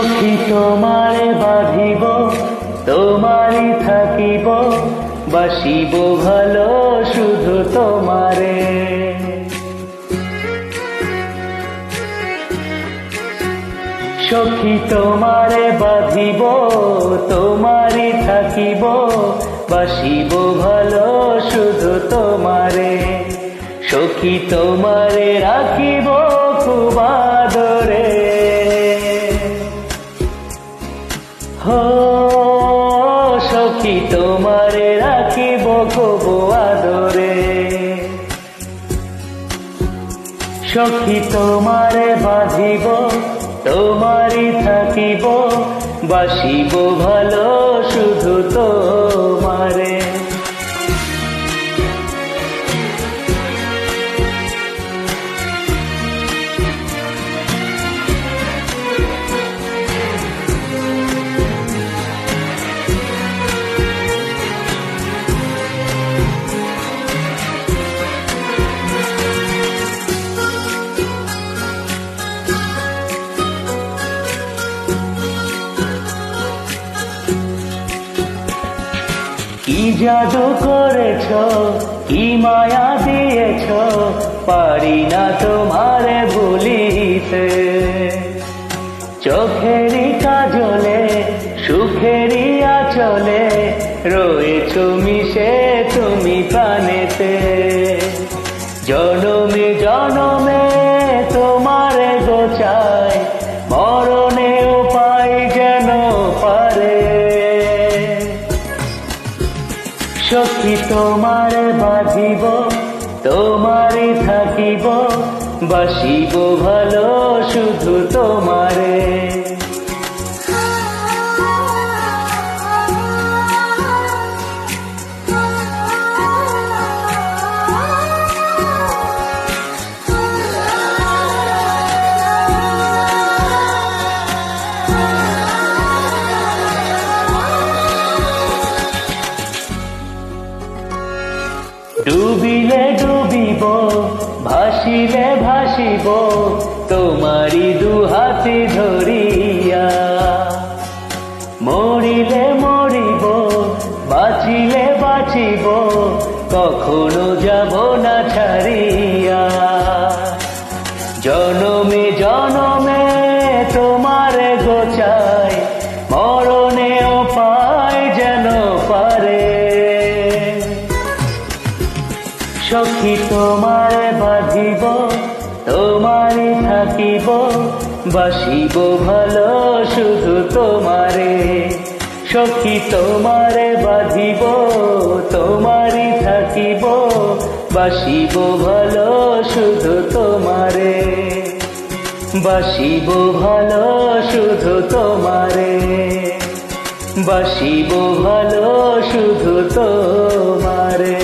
সখী তোমারে বাঁধিব, তোমারই থাকিব, বাসিব ভালো শুধু তোমারে। সখী তোমারে বাঁধিব, তোমারই থাকিব, বাসিব ভালো শুধু তোমারে। সখী তোমারে রাখিব খুব আদরে, হো সখী তোমারে রাখিব খুব আদরে। সখী তোমারে বাঁধিব, তোমারই থাকিব, বাসিব ভালো শুধু তোমারে। কি জাদু করেছ, কি মায়া দিয়েছ, পারি না তোমারে ভুলিতে। চোখেরই কাজলে, সুখেরই আঁচলে, রয়েছ মিশে তুমি প্রাণেতে। জনমে জনমে তোমারে গোচাই, মরণেও পাই যেন পারে। সখী তোমারে বাঁধিব, তোমারই থাকিব, বাসিব ভালো শুধু তোমারে। ডুবিলে ডুবিব, ভাসিলে ভাসিব, তোমারি দুহাতে ধরিয়া। মরিলে মরিব, বাঁচিলে বাঁচিব, কখনো যাব না ছাড়িয়া। জনমে জনমে তোমারে গোচাই, মরণেও পাই যেন পারে। সখী তোমারে বাঁধিব, তোমারই থাকিব, বাসিব ভালো শুধু তোমারে। সখী তোমারে বাঁধিব, তোমারই থাকিব, বাসিব ভালো শুধু তোমারে। বাসিব ভালো শুধু তোমারে, বাসিব ভালো শুধু তোমারে।